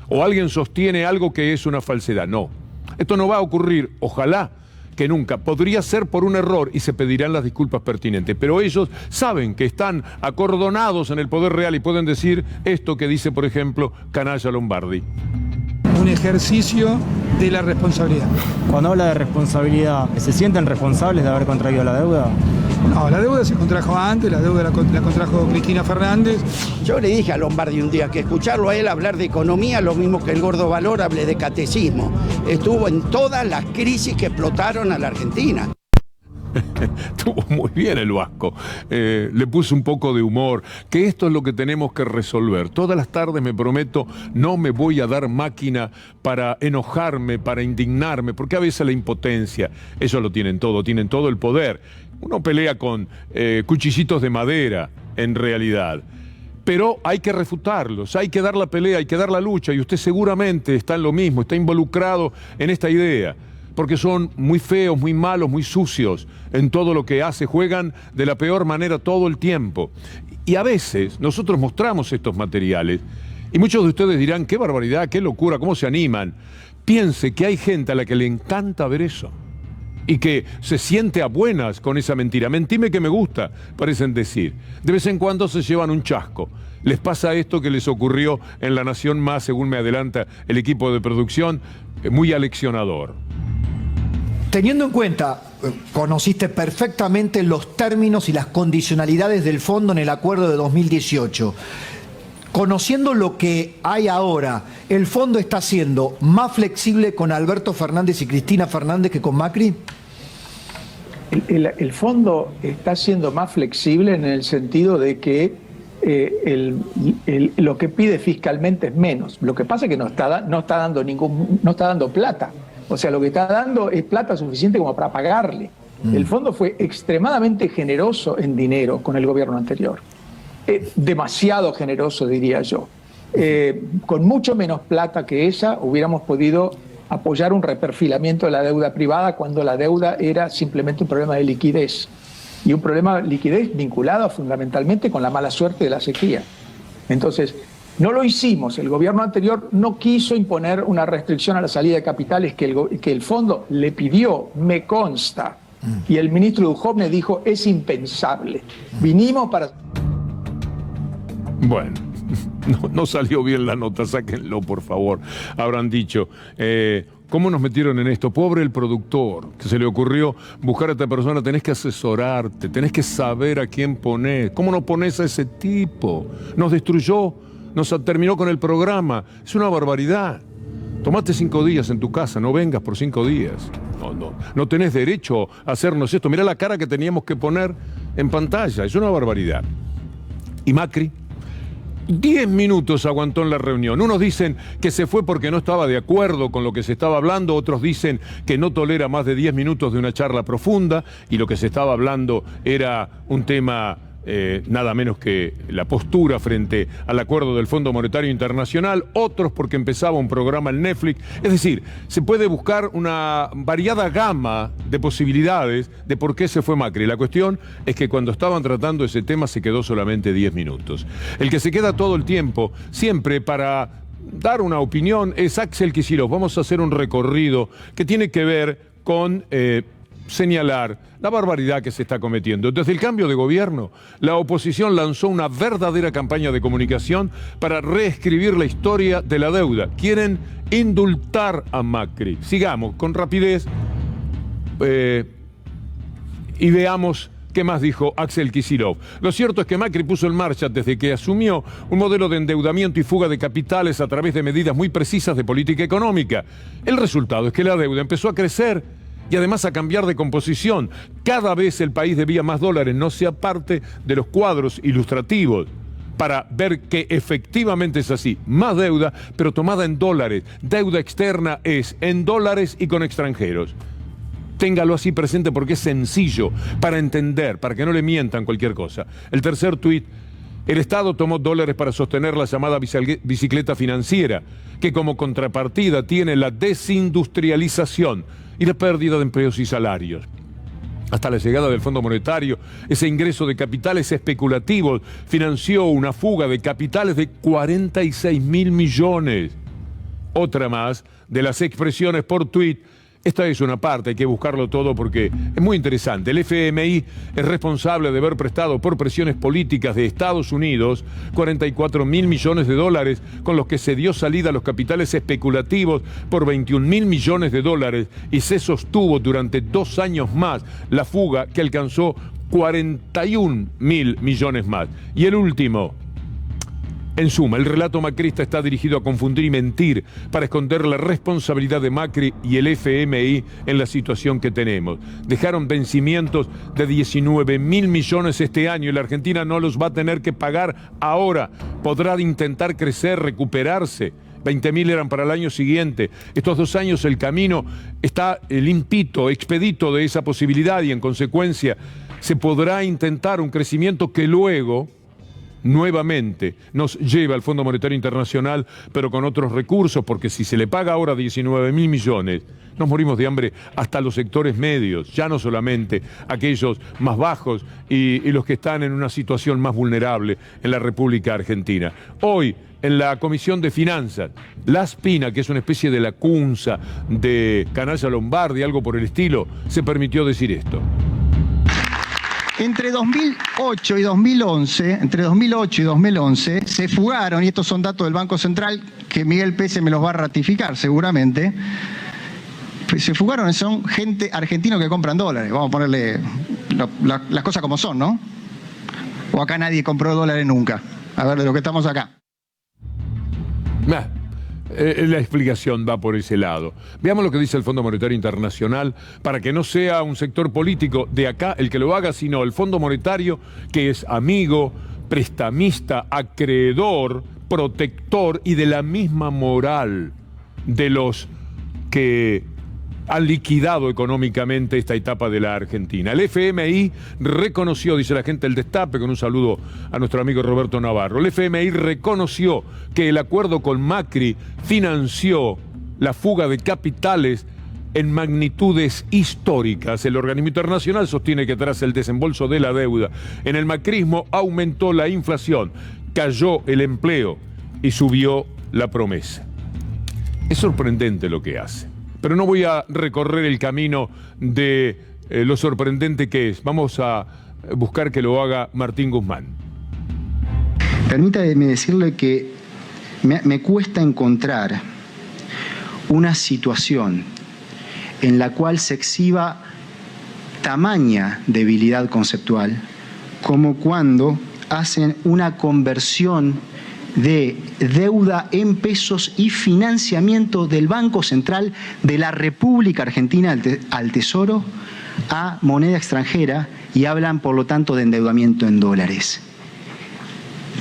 O alguien sostiene algo que es una falsedad. No. Esto no va a ocurrir, ojalá que nunca. Podría ser por un error y se pedirán las disculpas pertinentes. Pero ellos saben que están acordonados en el poder real y pueden decir esto que dice, por ejemplo, Canalla Lombardi. Un ejercicio de la responsabilidad. Cuando habla de responsabilidad, ¿se sienten responsables de haber contraído la deuda? No, la deuda se contrajo antes, la deuda la contrajo Cristina Fernández. Yo le dije a Lombardi un día que escucharlo a él hablar de economía, lo mismo que el Gordo Valor hable de catecismo. Estuvo en todas las crisis que explotaron a la Argentina. Estuvo muy bien el Vasco. Le puso un poco de humor, que esto es lo que tenemos que resolver. Todas las tardes me prometo, no me voy a dar máquina para enojarme, para indignarme, porque a veces la impotencia, ellos lo tienen todo el poder. Uno pelea con cuchillitos de madera, en realidad. Pero hay que refutarlos, hay que dar la pelea, hay que dar la lucha, y usted seguramente está en lo mismo, está involucrado en esta idea. Porque son muy feos, muy malos, muy sucios en todo lo que hace, juegan de la peor manera todo el tiempo. Y a veces nosotros mostramos estos materiales y muchos de ustedes dirán, qué barbaridad, qué locura, cómo se animan. Piense que hay gente a la que le encanta ver eso y que se siente a buenas con esa mentira. Mentime que me gusta, parecen decir. De vez en cuando se llevan un chasco. Les pasa esto que les ocurrió en La Nación Más, según me adelanta el equipo de producción, muy aleccionador. Teniendo en cuenta, conociste perfectamente los términos y las condicionalidades del fondo en el acuerdo de 2018. Conociendo lo que hay ahora, ¿el fondo está siendo más flexible con Alberto Fernández y Cristina Fernández que con Macri? El fondo está siendo más flexible en el sentido de que lo que pide fiscalmente es menos. Lo que pasa es que no está dando plata. O sea, lo que está dando es plata suficiente como para pagarle. El fondo fue extremadamente generoso en dinero con el gobierno anterior. Demasiado generoso, diría yo. Con mucho menos plata que esa, hubiéramos podido apoyar un reperfilamiento de la deuda privada cuando la deuda era simplemente un problema de liquidez. Y un problema de liquidez vinculado fundamentalmente con la mala suerte de la sequía. Entonces, no lo hicimos. El gobierno anterior no quiso imponer una restricción a la salida de capitales que el fondo le pidió, me consta. Y el ministro Duhovne dijo, es impensable. Vinimos para... Bueno, no salió bien la nota, sáquenlo por favor. Habrán dicho, ¿cómo nos metieron en esto? Pobre el productor, que se le ocurrió buscar a esta persona, tenés que asesorarte, tenés que saber a quién poner. ¿Cómo no pones a ese tipo? Nos destruyó. Nos terminó con el programa. Es una barbaridad. Tomaste 5 días en tu casa, no vengas por 5 días. No tenés derecho a hacernos esto. Mirá la cara que teníamos que poner en pantalla. Es una barbaridad. ¿Y Macri? 10 minutos aguantó en la reunión. Unos dicen que se fue porque no estaba de acuerdo con lo que se estaba hablando, otros dicen que no tolera más de 10 minutos de una charla profunda y lo que se estaba hablando era un tema... nada menos que la postura frente al acuerdo del Fondo Monetario Internacional, otros porque empezaba un programa en Netflix. Es decir, se puede buscar una variada gama de posibilidades de por qué se fue Macri. La cuestión es que cuando estaban tratando ese tema se quedó solamente 10 minutos. El que se queda todo el tiempo, siempre para dar una opinión, es Axel Kicillof. Vamos a hacer un recorrido que tiene que ver con... señalar la barbaridad que se está cometiendo. Desde el cambio de gobierno, la oposición lanzó una verdadera campaña de comunicación para reescribir la historia de la deuda. Quieren indultar a Macri. Sigamos con rapidez y veamos qué más dijo Axel Kicillof. Lo cierto es que Macri puso en marcha, desde que asumió, un modelo de endeudamiento y fuga de capitales a través de medidas muy precisas de política económica. El resultado es que la deuda empezó a crecer y además a cambiar de composición. Cada vez el país debía más dólares, no sea parte de los cuadros ilustrativos, para ver que efectivamente es así. Más deuda, pero tomada en dólares. Deuda externa es en dólares y con extranjeros. Téngalo así presente porque es sencillo para entender, para que no le mientan cualquier cosa. El tercer tuit: el Estado tomó dólares para sostener la llamada bicicleta financiera, que como contrapartida tiene la desindustrialización y la pérdida de empleos y salarios. Hasta la llegada del Fondo Monetario, ese ingreso de capitales especulativos financió una fuga de capitales de 46.000 millones. Otra más de las expresiones por tuit. Esta es una parte, hay que buscarlo todo porque es muy interesante. El FMI es responsable de haber prestado por presiones políticas de Estados Unidos 44.000 millones de dólares, con los que se dio salida a los capitales especulativos por 21.000 millones de dólares y se sostuvo durante 2 años más la fuga, que alcanzó 41.000 millones más. Y el último. En suma, el relato macrista está dirigido a confundir y mentir para esconder la responsabilidad de Macri y el FMI en la situación que tenemos. Dejaron vencimientos de 19.000 millones este año y la Argentina no los va a tener que pagar ahora. Podrá intentar crecer, recuperarse. 20.000 eran para el año siguiente. Estos 2 años el camino está limpito, expedito de esa posibilidad y en consecuencia se podrá intentar un crecimiento que luego nuevamente nos lleva al Fondo Monetario Internacional, pero con otros recursos, porque si se le paga ahora 19.000 millones, nos morimos de hambre hasta los sectores medios, ya no solamente aquellos más bajos y los que están en una situación más vulnerable en la República Argentina. Hoy, en la Comisión de Finanzas, La Spina, que es una especie de lacunza de Canalla Lombardi, algo por el estilo, se permitió decir esto. Entre 2008 y 2011 se fugaron, y estos son datos del Banco Central, que Miguel Pese me los va a ratificar seguramente, se fugaron, son gente argentina que compran dólares, vamos a ponerle las cosas como son, ¿no? O acá nadie compró dólares nunca, a ver de lo que estamos acá. La explicación va por ese lado. Veamos lo que dice el Fondo Monetario Internacional para que no sea un sector político de acá el que lo haga, sino el Fondo Monetario, que es amigo, prestamista, acreedor, protector y de la misma moral de los que han liquidado económicamente esta etapa de la Argentina. El FMI reconoció, dice la gente del Destape, con un saludo a nuestro amigo Roberto Navarro, el FMI reconoció que el acuerdo con Macri financió la fuga de capitales en magnitudes históricas. El organismo internacional sostiene que tras el desembolso de la deuda en el macrismo aumentó la inflación, cayó el empleo y subió la promesa. Es sorprendente lo que hace. Pero no voy a recorrer el camino de lo sorprendente que es. Vamos a buscar que lo haga Martín Guzmán. Permítame decirle que me cuesta encontrar una situación en la cual se exhiba tamaña debilidad conceptual como cuando hacen una conversión de deuda en pesos y financiamiento del Banco Central de la República Argentina al Tesoro a moneda extranjera y hablan, por lo tanto, de endeudamiento en dólares.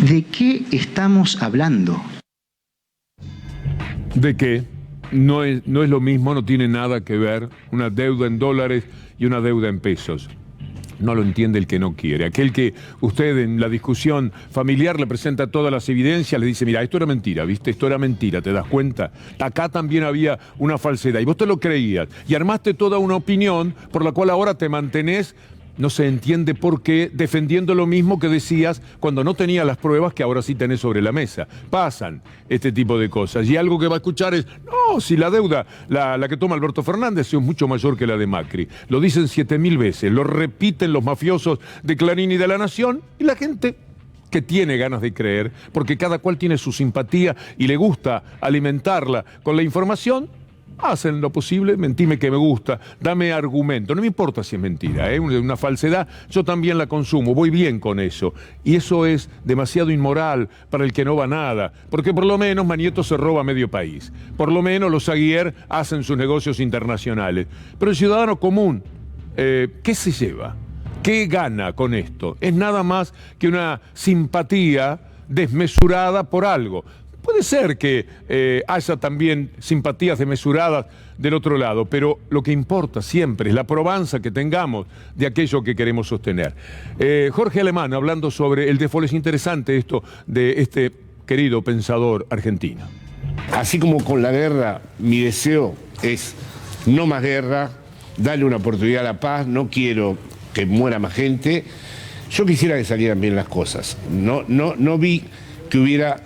¿De qué estamos hablando? ¿De qué? No es lo mismo, no tiene nada que ver una deuda en dólares y una deuda en pesos. No lo entiende el que no quiere. Aquel que usted en la discusión familiar le presenta todas las evidencias, le dice, mira, esto era mentira, ¿viste? Esto era mentira, ¿te das cuenta? Acá también había una falsedad y vos te lo creías y armaste toda una opinión por la cual ahora te mantenés, no se entiende por qué, defendiendo lo mismo que decías cuando no tenías las pruebas que ahora sí tenés sobre la mesa. Pasan este tipo de cosas. Y algo que va a escuchar es, no, si la deuda, la que toma Alberto Fernández es mucho mayor que la de Macri. Lo dicen 7.000 veces, lo repiten los mafiosos de Clarín y de La Nación, y la gente que tiene ganas de creer, porque cada cual tiene su simpatía y le gusta alimentarla con la información, hacen lo posible, mentime que me gusta, dame argumento, no me importa si es mentira, una falsedad, yo también la consumo, voy bien con eso. Y eso es demasiado inmoral para el que no va nada, porque por lo menos Manieto se roba medio país, por lo menos los Aguiar hacen sus negocios internacionales. Pero el ciudadano común, ¿qué se lleva? ¿Qué gana con esto? Es nada más que una simpatía desmesurada por algo. Puede ser que haya también simpatías desmesuradas del otro lado, pero lo que importa siempre es la probanza que tengamos de aquello que queremos sostener. Jorge Alemán, hablando sobre el default, es interesante esto de este querido pensador argentino. Así como con la guerra, mi deseo es no más guerra, darle una oportunidad a la paz, no quiero que muera más gente. Yo quisiera que salieran bien las cosas. No vi que hubiera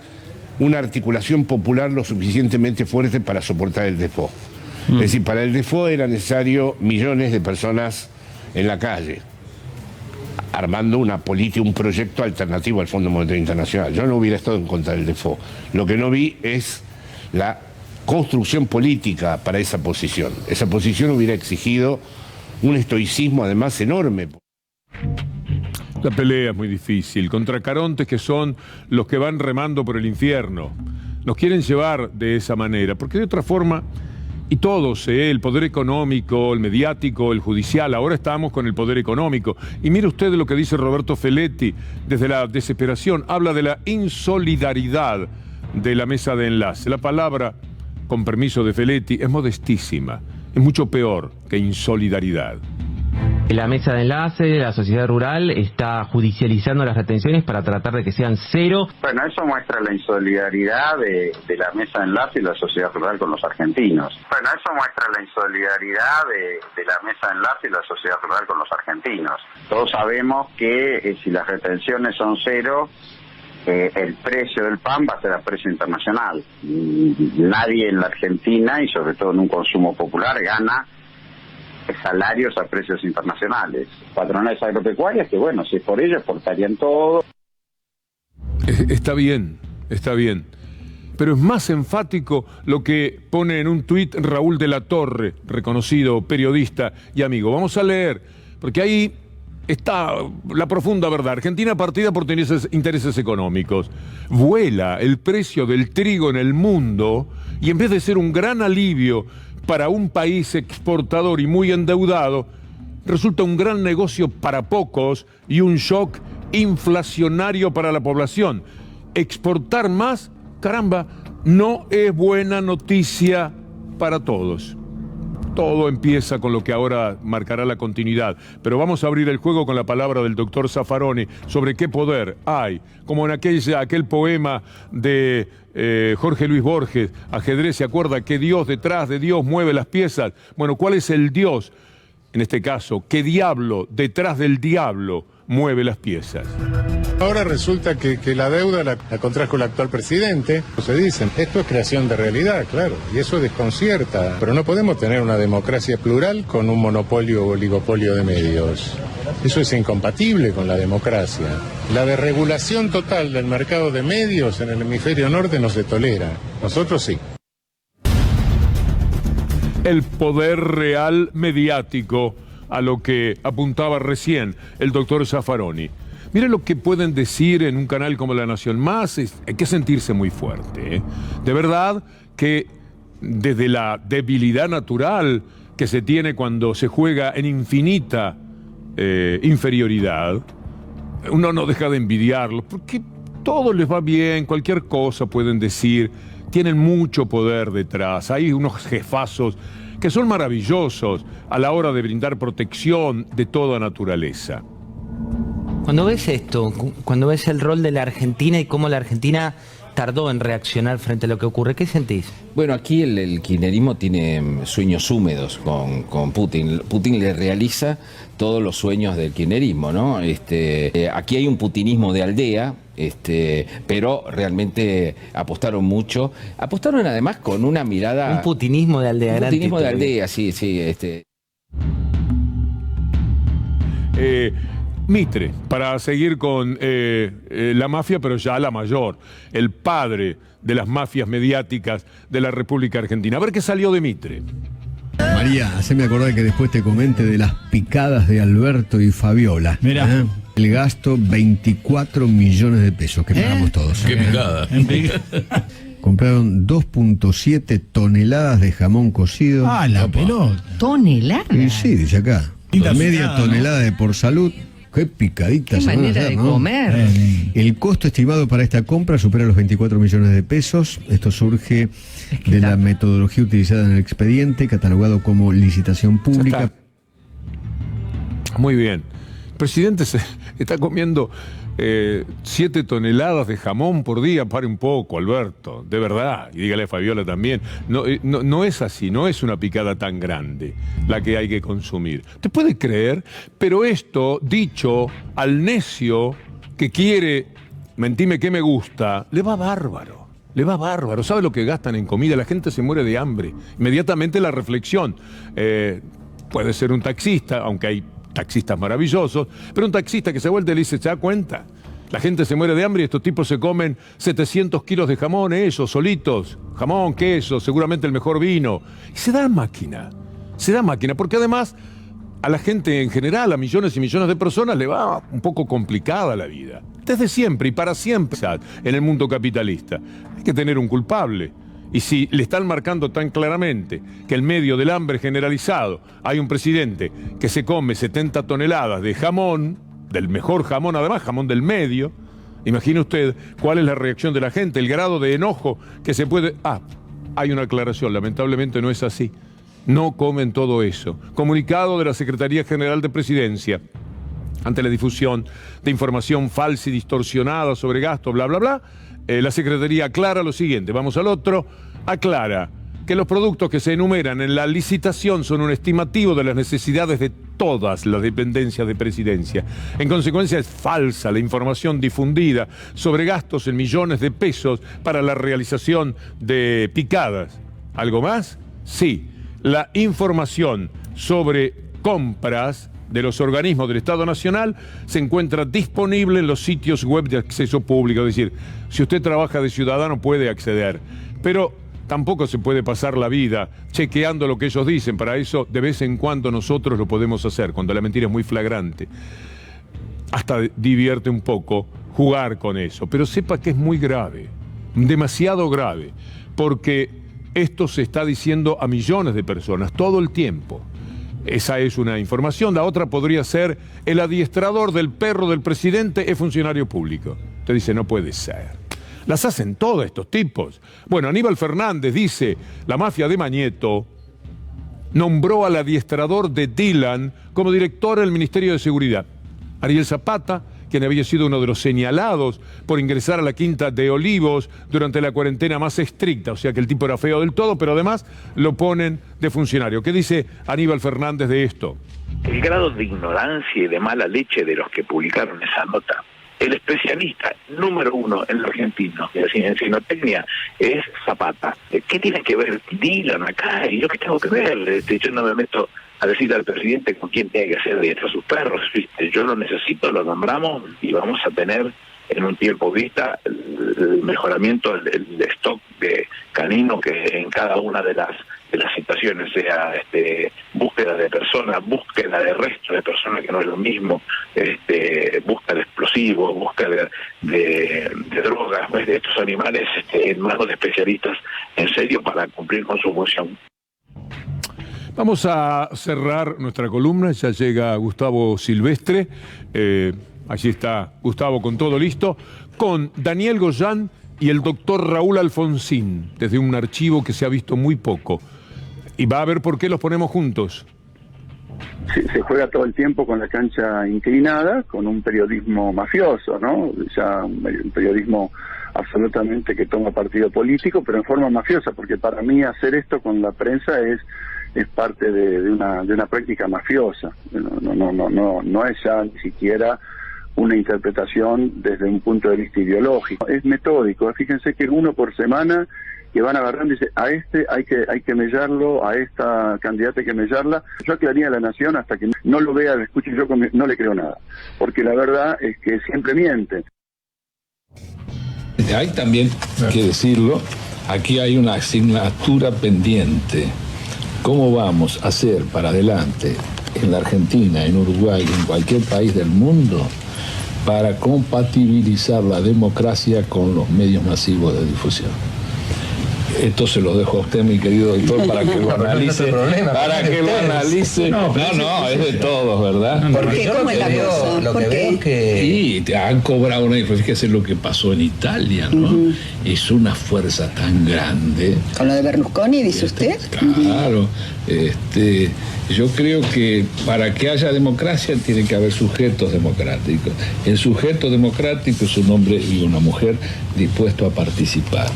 una articulación popular lo suficientemente fuerte para soportar el default. Es decir, para el default era necesario millones de personas en la calle, armando una política, un proyecto alternativo al Fondo Monetario Internacional. Yo no hubiera estado en contra del default. Lo que no vi es la construcción política para esa posición. Esa posición hubiera exigido un estoicismo además enorme. La pelea es muy difícil, contra Carontes que son los que van remando por el infierno. Nos quieren llevar de esa manera, porque de otra forma, y todos, el poder económico, el mediático, el judicial, ahora estamos con el poder económico. Y mire usted lo que dice Roberto Feletti, desde la desesperación, habla de la insolidaridad de la mesa de enlace. La palabra, con permiso de Feletti, es modestísima, es mucho peor que insolidaridad. La mesa de enlace, la sociedad rural, está judicializando las retenciones para tratar de que sean cero. Bueno, eso muestra la insolidaridad de la mesa de enlace y la sociedad rural con los argentinos. Bueno, eso muestra la insolidaridad de la mesa de enlace y la sociedad rural con los argentinos. Todos sabemos que si las retenciones son cero, el precio del pan va a ser a precio internacional. Nadie en la Argentina, y sobre todo en un consumo popular, gana salarios a precios internacionales. Patronales agropecuarias que, bueno, si es por ello, exportarían todo. Está bien, pero es más enfático lo que pone en un tuit Raúl de la Torre, reconocido periodista y amigo. Vamos a leer, porque ahí está la profunda verdad. Argentina partida por intereses económicos. Vuela el precio del trigo en el mundo y en vez de ser un gran alivio para un país exportador y muy endeudado, resulta un gran negocio para pocos y un shock inflacionario para la población. Exportar más, caramba, no es buena noticia para todos. Todo empieza con lo que ahora marcará la continuidad. Pero vamos a abrir el juego con la palabra del doctor Zaffaroni sobre qué poder hay. Como en aquel poema de Jorge Luis Borges, Ajedrez, ¿se acuerda? Que Dios detrás de Dios mueve las piezas. Bueno, ¿cuál es el Dios? En este caso, ¿qué diablo detrás del diablo mueve las piezas? Ahora resulta que la deuda la contrajo el actual presidente. Se dicen, esto es creación de realidad, claro, y eso desconcierta. Pero no podemos tener una democracia plural con un monopolio o oligopolio de medios. Eso es incompatible con la democracia. La desregulación total del mercado de medios en el hemisferio norte no se tolera. Nosotros sí. El poder real mediático a lo que apuntaba recién el doctor Zaffaroni. Miren lo que pueden decir en un canal como La Nación Más, hay que sentirse muy fuerte, ¿eh? De verdad que desde la debilidad natural que se tiene cuando se juega en infinita inferioridad, uno no deja de envidiarlo, porque todo les va bien, cualquier cosa pueden decir, tienen mucho poder detrás, hay unos jefazos que son maravillosos a la hora de brindar protección de toda naturaleza. Cuando ves esto, cuando ves el rol de la Argentina y cómo la Argentina tardó en reaccionar frente a lo que ocurre, ¿qué sentís? Bueno, aquí el kirchnerismo tiene sueños húmedos con Putin. Putin le realiza todos los sueños del kirchnerismo, ¿no? Aquí hay un putinismo de aldea, pero realmente apostaron mucho. Apostaron además con una mirada... Un putinismo de aldea. Un putinismo de aldea, sí. Mitre, para seguir con la mafia, pero ya la mayor, el padre de las mafias mediáticas de la República Argentina. A ver qué salió de Mitre. María, haceme acordar que después te comente de las picadas de Alberto y Fabiola. Mirá. El gasto, 24 millones de pesos que pagamos todos. Qué picada. Compraron 2.7 toneladas de jamón cocido. Ah, la pelota. ¿Toneladas? Y sí, dice acá. Linda Media picada, tonelada de Por Salud. Qué picaditas. Qué manera de comer. El costo estimado para esta compra supera los 24 millones de pesos. Esto surge de la metodología utilizada en el expediente, catalogado como licitación pública. Muy bien. El presidente se está comiendo 7 toneladas de jamón por día. Pare un poco, Alberto, de verdad. Y dígale a Fabiola también. No es así, no es una picada tan grande la que hay que consumir. ¿Te puede creer? Pero esto, dicho al necio que quiere, mentime que me gusta, le va bárbaro. Le va bárbaro. ¿Sabe lo que gastan en comida? La gente se muere de hambre. Inmediatamente la reflexión. Puede ser un taxista, aunque hay taxistas maravillosos, pero un taxista que se vuelve y le dice, ¿se da cuenta? La gente se muere de hambre y estos tipos se comen 700 kilos de jamón, ellos, solitos. Jamón, queso, seguramente el mejor vino. Y se da máquina, porque además a la gente en general, a millones y millones de personas, le va un poco complicada la vida. Desde siempre y para siempre en el mundo capitalista. Hay que tener un culpable. Y si le están marcando tan claramente que en medio del hambre generalizado hay un presidente que se come 70 toneladas de jamón, del mejor jamón además, jamón del medio, imagine usted cuál es la reacción de la gente, el grado de enojo que se puede... Hay una aclaración, lamentablemente no es así. No comen todo eso. Comunicado de la Secretaría General de Presidencia. Ante la difusión de información falsa y distorsionada sobre gasto, bla, bla, bla, la Secretaría aclara lo siguiente. Vamos al otro. Aclara que los productos que se enumeran en la licitación son un estimativo de las necesidades de todas las dependencias de Presidencia. En consecuencia, es falsa la información difundida sobre gastos en millones de pesos para la realización de picadas. ¿Algo más? Sí. La información sobre compras de los organismos del Estado Nacional se encuentra disponible en los sitios web de acceso público. Es decir, si usted trabaja de ciudadano puede acceder, pero tampoco se puede pasar la vida chequeando lo que ellos dicen. Para eso, de vez en cuando nosotros lo podemos hacer, cuando la mentira es muy flagrante. Hasta divierte un poco jugar con eso, pero sepa que es muy grave, demasiado grave, porque esto se está diciendo a millones de personas todo el tiempo. Esa es una información. La otra podría ser: el adiestrador del perro del presidente es funcionario público. Usted dice, no puede ser. Las hacen todos estos tipos. Bueno, Aníbal Fernández dice, la mafia de Mañeto nombró al adiestrador de Dylan como director del Ministerio de Seguridad. Ariel Zapata, quien había sido uno de los señalados por ingresar a la Quinta de Olivos durante la cuarentena más estricta, o sea que el tipo era feo del todo, pero además lo ponen de funcionario. ¿Qué dice Aníbal Fernández de esto? El grado de ignorancia y de mala leche de los que publicaron esa nota. El especialista número uno en el argentino en sinotecnia es Zapata. ¿Qué tiene que ver Dylan acá? ¿Y yo qué tengo que ver? Yo no me meto a decirle al presidente con quién tiene que hacer dieta a sus perros. ¿Viste? Yo lo necesito, lo nombramos y vamos a tener en un tiempo vista el mejoramiento del stock de canino que en cada una de las situaciones, sea búsqueda de personas, búsqueda de resto de personas, que no es lo mismo, búsqueda de explosivos, búsqueda de drogas, pues, de estos animales en manos de especialistas en serio para cumplir con su función. Vamos a cerrar nuestra columna, ya llega Gustavo Silvestre, allí está Gustavo con todo listo, con Daniel Goyan y el doctor Raúl Alfonsín, desde un archivo que se ha visto muy poco. Y va a ver por qué los ponemos juntos. Se juega todo el tiempo con la cancha inclinada, con un periodismo mafioso, ¿no? Ya un periodismo absolutamente que toma partido político, pero en forma mafiosa, porque para mí hacer esto con la prensa es parte de una práctica mafiosa. No es ya ni siquiera una interpretación desde un punto de vista ideológico. Es metódico. Fíjense que uno por semana que van agarrando y dice, a este hay que mellarlo, a esta candidata hay que mellarla. Yo aclararía a la Nación hasta que no lo vea, lo escuche, yo no le creo nada. Porque la verdad es que siempre miente. Hay también que decirlo, aquí hay una asignatura pendiente. ¿Cómo vamos a hacer para adelante en la Argentina, en Uruguay, en cualquier país del mundo, para compatibilizar la democracia con los medios masivos de difusión? Esto se lo dejo a usted, mi querido doctor, para que lo analice. Para que lo analice. No, es de todos, ¿verdad? Porque ¿cómo es la cosa? Lo que veo es que... Sí, te han cobrado una... Fíjese lo que pasó en Italia, ¿no? Es una fuerza tan grande. ¿Con lo de Berlusconi, dice usted? Claro. Yo creo que para que haya democracia tiene que haber sujetos democráticos. El sujeto democrático es un hombre y una mujer dispuestos a participar.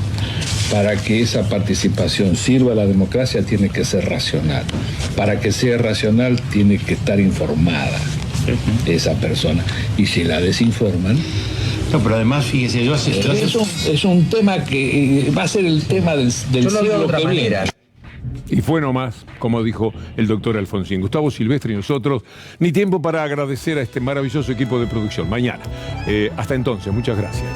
Para que esa participación sirva a la democracia tiene que ser racional. Para que sea racional tiene que estar informada esa persona. Y si la desinforman... No, pero además, fíjese, es un tema que va a ser el tema del siglo que viene. Y fue nomás, como dijo el doctor Alfonsín. Gustavo Silvestre y nosotros, ni tiempo para agradecer a este maravilloso equipo de producción. Mañana. Hasta entonces, muchas gracias.